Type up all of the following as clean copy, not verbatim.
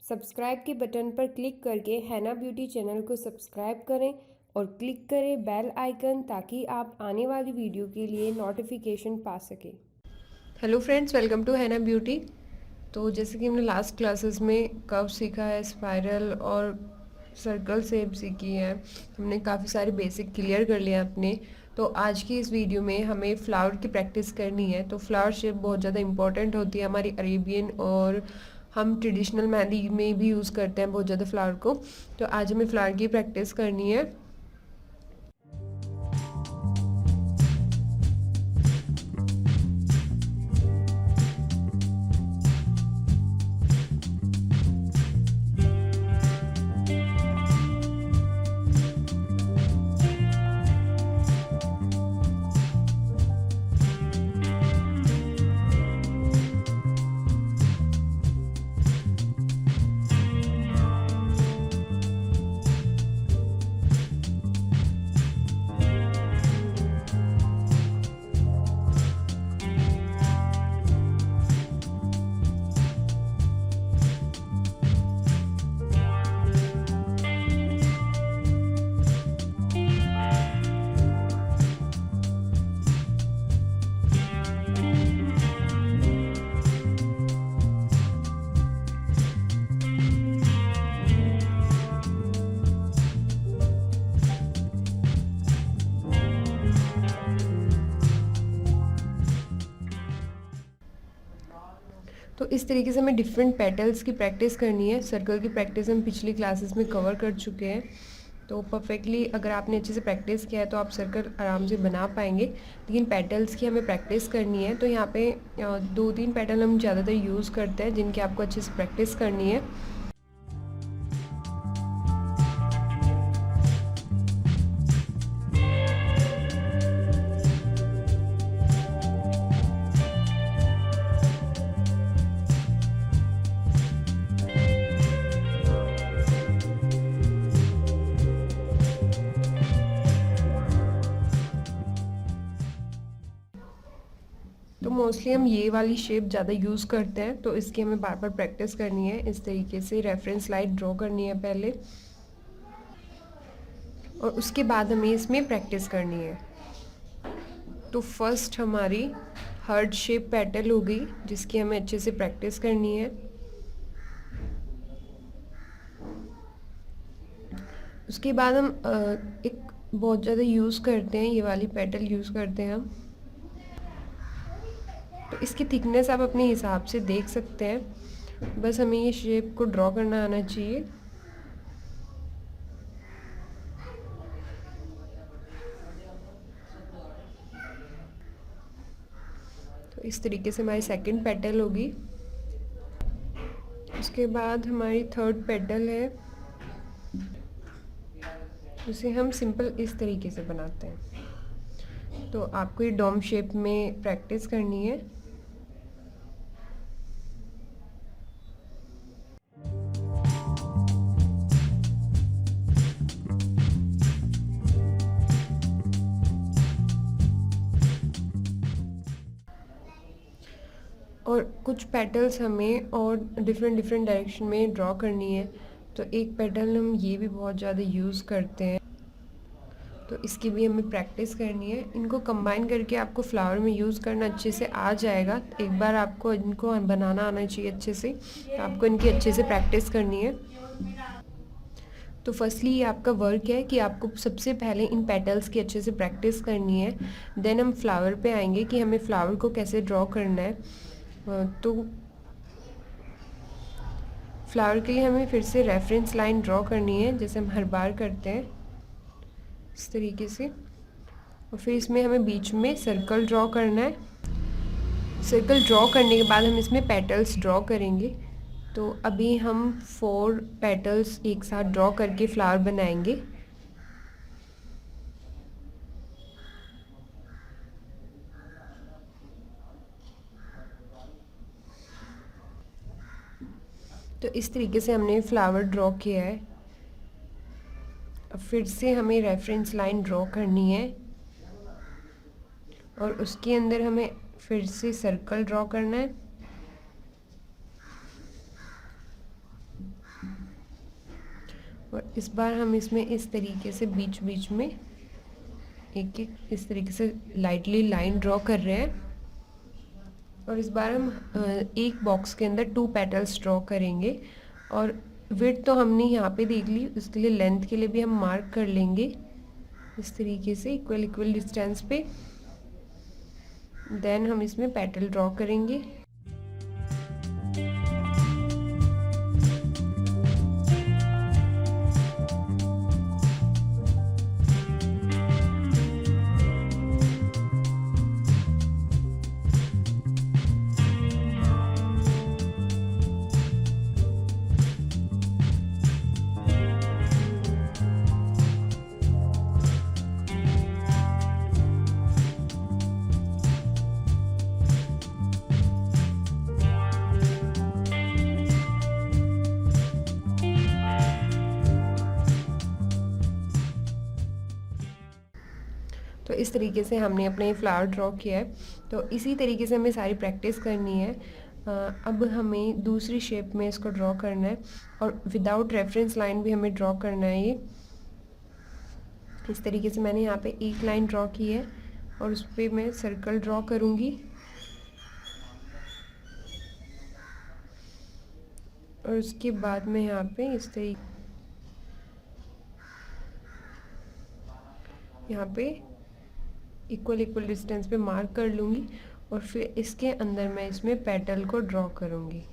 Subscribe के button पर click करके हैना ब्यूटी चैनल को सब्सक्राइब करें और क्लिक करें बेल आइकन ताकि आप आने वाली वीडियो के लिए नोटिफिकेशन पा सकें। हेलो फ्रेंड्स, वेलकम टू हैना ब्यूटी। तो जैसे कि हमने लास्ट क्लासेस में कर्व सीखा है, स्पाइरल और सर्कल शेप सीखी है, हमने काफ़ी सारे बेसिक क्लियर कर लिया अपने। तो आज की इस वीडियो में हमें फ्लावर की प्रैक्टिस करनी है। तो फ्लावर शेप बहुत ज़्यादा इंपॉर्टेंट होती है हमारी अरेबियन, और हम ट्रेडिशनल मेहंदी में भी यूज़ करते हैं बहुत ज़्यादा फ्लावर को। तो आज हमें फ्लावर की प्रैक्टिस करनी है। तो इस तरीके से हमें डिफरेंट पेटल्स की प्रैक्टिस करनी है। सर्कल की प्रैक्टिस हम पिछली क्लासेस में कवर कर चुके हैं। तो परफेक्टली अगर आपने अच्छे से प्रैक्टिस किया है तो आप सर्कल आराम से बना पाएंगे। लेकिन पेटल्स की हमें प्रैक्टिस करनी है। तो यहाँ पे 2-3 पेटल हम ज़्यादातर यूज़ करते हैं जिनकी आपको अच्छे से प्रैक्टिस करनी है। तो मोस्टली हम ये वाली शेप ज़्यादा यूज़ करते हैं, तो इसकी हमें बार बार प्रैक्टिस करनी है। इस तरीके से रेफरेंस लाइन ड्रॉ करनी है पहले, और उसके बाद हमें इसमें प्रैक्टिस करनी है। तो फर्स्ट हमारी हार्ट शेप पेटल हो गई जिसकी हमें अच्छे से प्रैक्टिस करनी है। उसके बाद हम एक बहुत ज़्यादा यूज़ करते हैं, ये वाली पेटल यूज़ करते हैं हम। तो इसकी थिकनेस आप अपने हिसाब से देख सकते हैं, बस हमें ये शेप को ड्रॉ करना आना चाहिए। तो इस तरीके से हमारी सेकंड पेटल होगी। उसके बाद हमारी थर्ड पेटल है, उसे हम सिंपल इस तरीके से बनाते हैं। तो आपको ये डोम शेप में प्रैक्टिस करनी है। और कुछ पेटल्स हमें और डिफरेंट डिफरेंट डायरेक्शन में ड्रॉ करनी है। तो एक पेटल हम ये भी बहुत ज़्यादा यूज़ करते हैं, तो इसकी भी हमें प्रैक्टिस करनी है। इनको कंबाइन करके आपको फ्लावर में यूज़ करना अच्छे से आ जाएगा। एक बार आपको इनको बनाना आना चाहिए अच्छे से, तो आपको इनकी अच्छे से प्रैक्टिस करनी है। तो फर्स्टली ये आपका वर्क है कि आपको सबसे पहले इन पेटल्स की अच्छे से प्रैक्टिस करनी है। देन हम फ्लावर पे आएंगे कि हमें फ्लावर को कैसे ड्रॉ करना है। तो फ्लावर के लिए हमें फिर से रेफरेंस लाइन ड्रॉ करनी है जैसे हम हर बार करते हैं, इस तरीके से। और फिर इसमें हमें बीच में सर्कल ड्रॉ करना है। सर्कल ड्रॉ करने के बाद हम इसमें पेटल्स ड्रॉ करेंगे। तो अभी हम 4 पेटल्स एक साथ ड्रॉ करके फ्लावर बनाएंगे। तो इस तरीके से हमने फ्लावर ड्रॉ किया है। अब फिर से हमें रेफरेंस लाइन ड्रॉ करनी है और उसके अंदर हमें फिर से सर्कल ड्रॉ करना है। और इस बार हम इसमें इस तरीके से बीच बीच में एक एक इस तरीके से लाइटली लाइन ड्रॉ कर रहे हैं। और इस बार हम एक बॉक्स के अंदर 2 पेटल्स ड्रॉ करेंगे। और विड्थ तो हमने यहाँ पे देख ली, उसके लिए लेंथ के लिए भी हम मार्क कर लेंगे इस तरीके से इक्वल डिस्टेंस पे। देन हम इसमें पेटल ड्रॉ करेंगे। तो इस तरीके से हमने अपने फ्लावर ड्रॉ किया है। तो इसी तरीके से हमें सारी प्रैक्टिस करनी है। अब हमें दूसरी शेप में इसको ड्रॉ करना है और विदाउट रेफरेंस लाइन भी हमें ड्रॉ करना है। ये इस तरीके से मैंने यहाँ पे एक लाइन ड्रॉ की है और उस पर मैं सर्कल ड्रॉ करूँगी। और उसके बाद मैं यहाँ पे इस तरीके यहाँ पे इक्वल डिस्टेंस पे मार्क कर लूँगी और फिर इसके अंदर मैं इसमें पेटल को ड्रॉ करूँगी।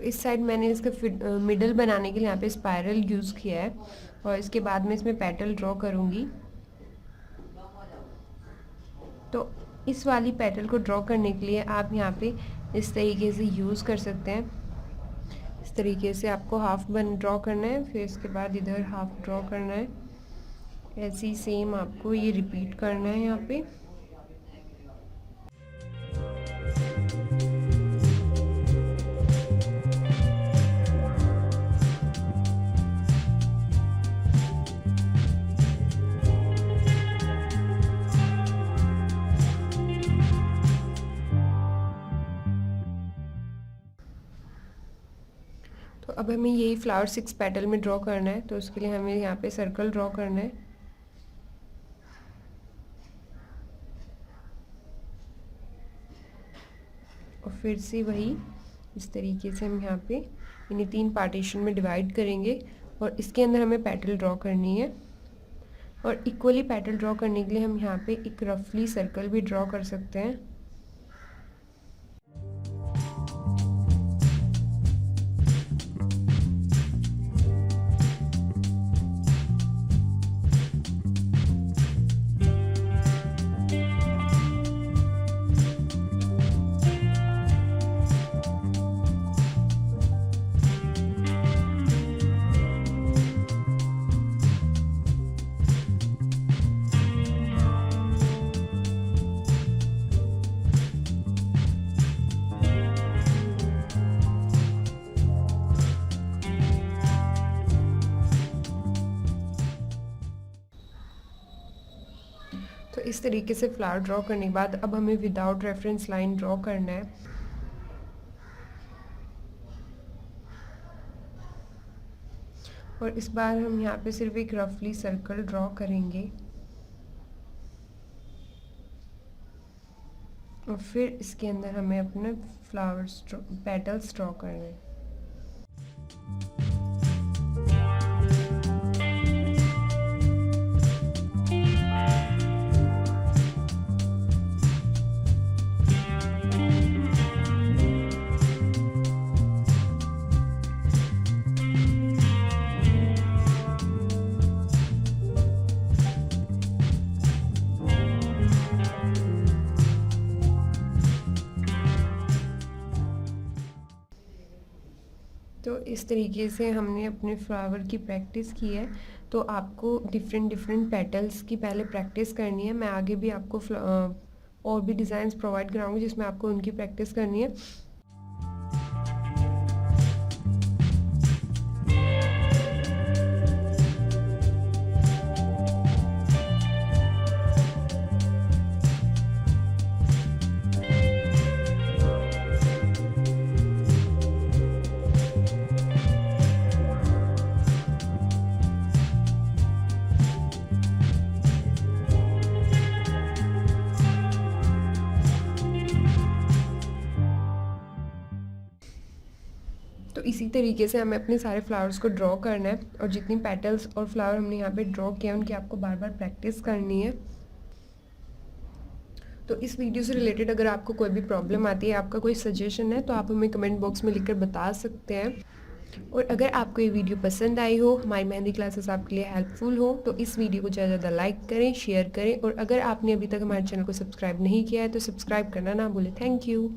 इस साइड मैंने इसका मिडल बनाने के लिए यहाँ पे स्पाइरल यूज़ किया है और इसके बाद में इसमें पेटल ड्रॉ करूँगी। तो इस वाली पेटल को ड्रॉ करने के लिए आप यहाँ पे इस तरीके से यूज़ कर सकते हैं। इस तरीके से आपको हाफ ड्रॉ करना है, फिर इसके बाद इधर हाफ ड्रॉ करना है। ऐसे ही सेम आपको ये रिपीट करना है यहाँ पे। तो अब हमें यही फ्लावर 6 पेटल में ड्रॉ करना है। तो उसके लिए हमें यहाँ पे सर्कल ड्रॉ करना है। और फिर से वही इस तरीके से हम यहाँ पे इन्हीं 3 पार्टीशन में डिवाइड करेंगे और इसके अंदर हमें पेटल ड्रॉ करनी है। और इक्वली पेटल ड्रॉ करने के लिए हम यहाँ पे एक रफली सर्कल भी ड्रॉ कर सकते हैं। तो इस तरीके से फ्लावर ड्रॉ करने के बाद अब हमें विदाउट रेफरेंस लाइन ड्रॉ करना है। और इस बार हम यहाँ पे सिर्फ एक रफली सर्कल ड्रॉ करेंगे और फिर इसके अंदर हमें अपने फ्लावर्स पेटल्स ड्रॉ करने हैं। तो इस तरीके से हमने अपने फ्लावर की प्रैक्टिस की है। तो आपको डिफरेंट डिफरेंट पेटल्स की पहले प्रैक्टिस करनी है। मैं आगे भी आपको और भी डिज़ाइंस प्रोवाइड कराऊंगी जिसमें आपको उनकी प्रैक्टिस करनी है। तो इसी तरीके से हमें अपने सारे फ्लावर्स को ड्रॉ करना है और जितनी पेटल्स और फ्लावर हमने यहाँ पे ड्रॉ किया उनकी आपको बार बार प्रैक्टिस करनी है। तो इस वीडियो से रिलेटेड अगर आपको कोई भी प्रॉब्लम आती है, आपका कोई सजेशन है, तो आप हमें कमेंट बॉक्स में लिखकर बता सकते हैं। और अगर आपको ये वीडियो पसंद आई हो, हमारी मेहंदी क्लासेस आपके लिए हेल्पफुल हो, तो इस वीडियो को ज़्यादा ज़्यादा लाइक करें, शेयर करें और अगर आपने अभी तक हमारे चैनल को सब्सक्राइब नहीं किया है तो सब्सक्राइब करना ना भूलें। Thank you.